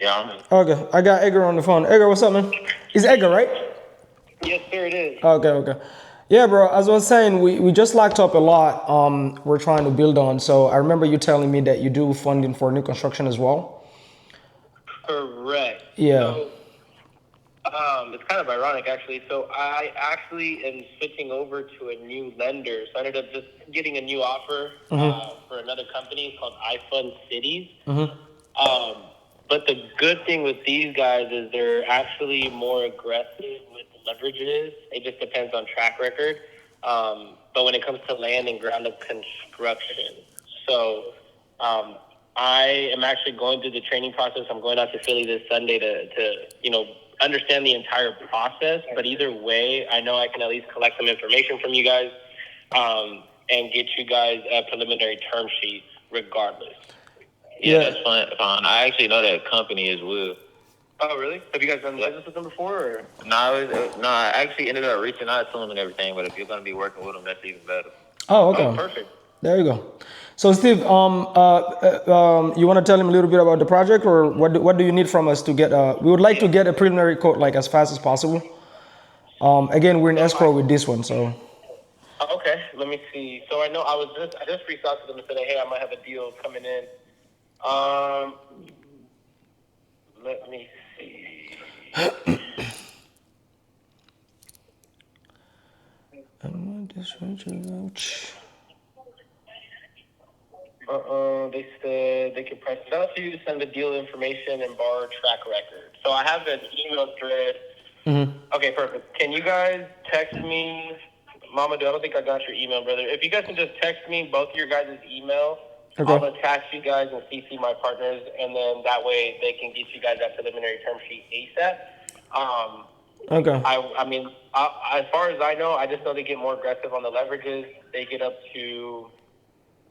Yeah, I'm Okay, I got Edgar on the phone. Edgar, what's up, man? It's Edgar, right? Yes, sir, it is. Okay, okay. Yeah, bro. As I was saying, we just locked up a lot. We're trying to build on. So I remember you telling me that you do funding for new construction as well. Correct. Yeah. So, it's kind of ironic, actually. So, I actually am switching over to a new lender. So, I ended up just getting a new offer for another company called iFund Cities. Um, but the good thing with these guys is they're actually more aggressive with leverages. It just depends on track record. But when it comes to land and ground up construction, so um, I am actually going through the training process. I'm going out to Philly this Sunday to understand the entire process. But either way, I know I can at least collect some information from you guys and get you guys a preliminary term sheet regardless. yeah, that's fine. Fine. I actually know that company as well. Oh, really? Have you guys done business with them before? Or? No, I actually ended up reaching out to them and everything. But if you're gonna be working with them, that's even better. Oh, okay. Oh, perfect. There you go. So, Steve, you want to tell him a little bit about the project, or what do you need from us to get? We would like to get a preliminary quote like as fast as possible. Again, we're in escrow with this one, so. Okay, let me see. So I know I just reached out to them and said, hey, I might have a deal coming in. Let me see. They said they could price it out to you, send the deal information, and borrow track record. So I have an email thread. Okay, perfect. Can you guys text me, Mamadou? I don't think I got your email, brother. If you guys can just text me both of your guys' email, Okay. I'll attach you guys and CC my partners, and then that way they can get you guys that preliminary term sheet ASAP. Okay. I mean, as far as I know, I just know they get more aggressive on the leverages. They get up to,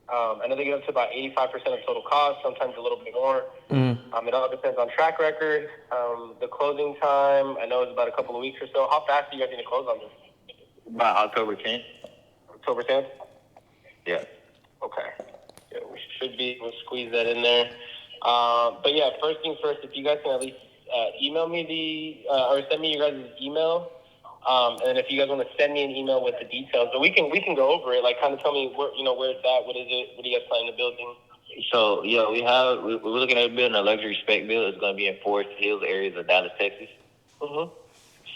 I know they get up to about 85% of total cost, sometimes a little bit more. It all depends on track record. The closing time, I know it's about a couple of weeks or so. How fast do you guys need to close on this? By October 10th. October 10th? Yeah. Okay. Yeah, we should be able to squeeze that in there. But yeah, first things first, if you guys can at least email me or send me your guys' email. And if you guys want to send me an email with the details, but we can go over it. Like, kind of tell me where it's at. What is it? What do you guys plan on building? So yeah, we're looking at building a luxury spec build. It's gonna be in Forest Hills areas of Dallas, Texas.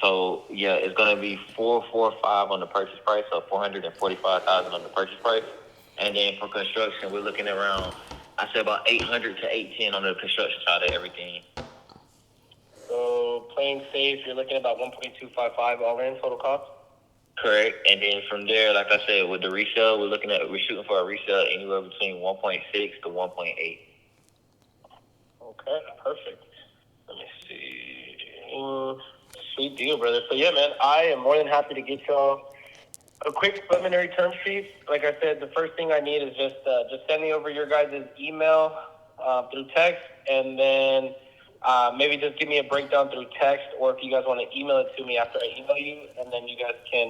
So yeah, it's gonna be 445 on the purchase price, so 445,000 on the purchase price, and then for construction, we're looking at around, I said about 800 to 810 on the construction side of everything. So playing safe, you're looking at about 1.255 all in total cost. Correct, and then from there, like I said, with the resale, we're shooting for a resale anywhere between 1.6 to 1.8. Okay, perfect. Let me see. Sweet deal, brother. So yeah, man, I am more than happy to get y'all a quick preliminary term sheet. Like I said, the first thing I need is just send me over your guys' email through text, and then maybe just give me a breakdown through text, or if you guys want to email it to me after I email you, and then you guys can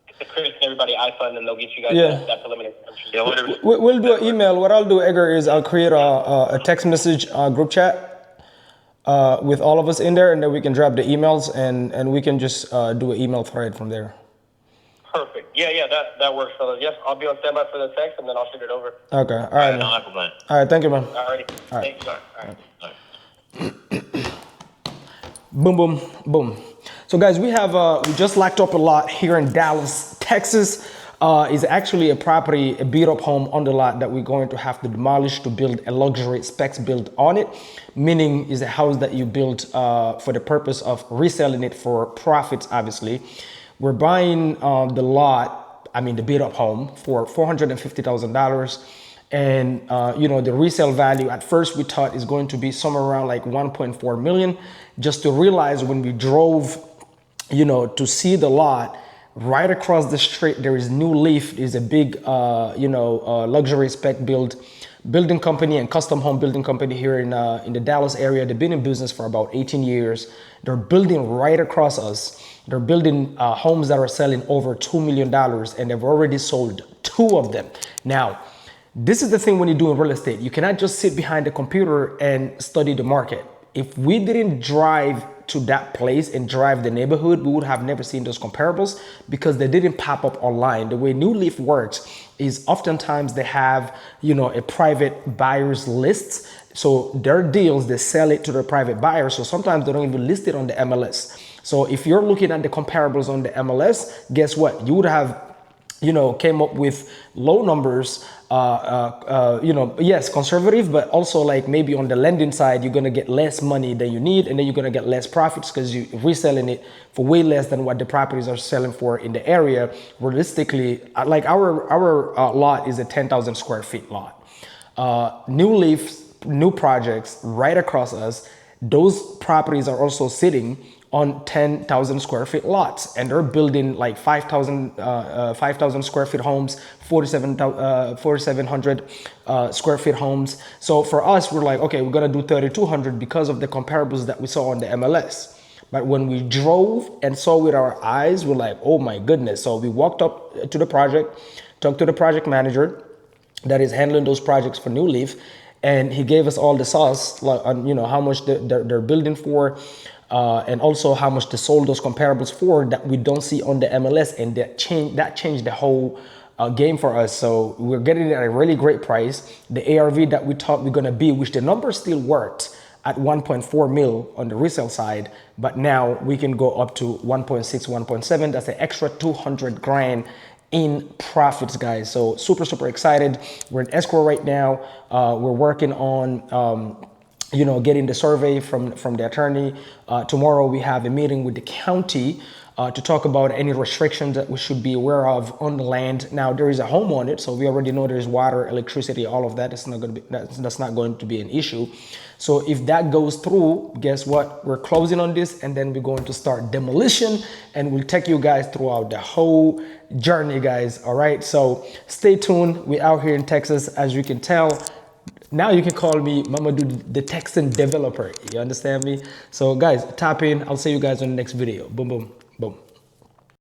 get the Chris and everybody iPhone, and they'll get you guys that preliminary term sheet. Yeah, We'll do an email. What I'll do, Edgar, is I'll create a text message group chat with all of us in there, and then we can drop the emails, and we can just do an email thread from there. Perfect. Yeah, that works, fellas. Yes, I'll be on standby for the text, and then I'll shoot it over. Okay. All right, man. All right. Thank you, man. Alrighty. Thank you. All right. Boom, boom, boom. So, guys, we just locked up a lot here in Dallas, Texas. Is actually a property, a beat up home on the lot that we're going to have to demolish to build a luxury specs build on it. Meaning is a house that you built for the purpose of reselling it for profits, obviously. We're buying the lot, the beat up home for $450,000. And the resale value at first we thought is going to be somewhere around like 1.4 million, just to realize when we drove, to see the lot right across the street, there is New Leaf, is a big, luxury spec building company and custom home building company here in the Dallas area. They've been in business for about 18 years. They're building right across us. They're building homes that are selling over $2 million, and they've already sold 2 of them. Now, this is the thing when you do in real estate. You cannot just sit behind the computer and study the market. If we didn't drive to that place and drive the neighborhood, we would have never seen those comparables because they didn't pop up online. The way New Leaf works is oftentimes they have, you know, a private buyers list. So their deals, they sell it to the private buyers. So sometimes they don't even list it on the MLS. So if you're looking at the comparables on the MLS, guess what? You would have, you know, came up with low numbers, you know, yes, conservative, but also like maybe on the lending side, you're going to get less money than you need, and then you're going to get less profits because you're reselling it for way less than what the properties are selling for in the area. Realistically, like our lot is a 10,000 square feet lot. New Leaf, new projects right across us, those properties are also sitting on 10,000 square feet lots, and they're building like 5,000 square feet homes, 4,700 square feet homes. So for us, we're like, okay, we're gonna do 3,200 because of the comparables that we saw on the MLS. But when we drove and saw with our eyes, we're like, oh my goodness. So we walked up to the project, talked to the project manager that is handling those projects for New Leaf, and he gave us all the sauce, like on, you know, how much they're building for, and also how much they sold those comparables for that we don't see on the MLS, and that changed the whole game for us. So we're getting it at a really great price. The ARV that we thought we're gonna be, which the numbers still worked at 1.4 mil on the resale side, but now we can go up to 1.6, 1.7. That's an extra 200 grand in profits, guys. So super excited. We're in escrow right now. We're working on you know, getting the survey from the attorney. Tomorrow we have a meeting with the county to talk about any restrictions that we should be aware of on the land. Now there is a home on it, so we already know there's water, electricity, all of that. It's not going to be, that's not going to be an issue. So if that goes through, guess what? We're closing on this, and then we're going to start demolition, and we'll take you guys throughout the whole journey, guys. All right, so stay tuned. We're out here in Texas, as you can tell. Now you can call me Mamadou, the Texan developer. You understand me? So guys, tap in. I'll see you guys on the next video. Boom, boom, boom.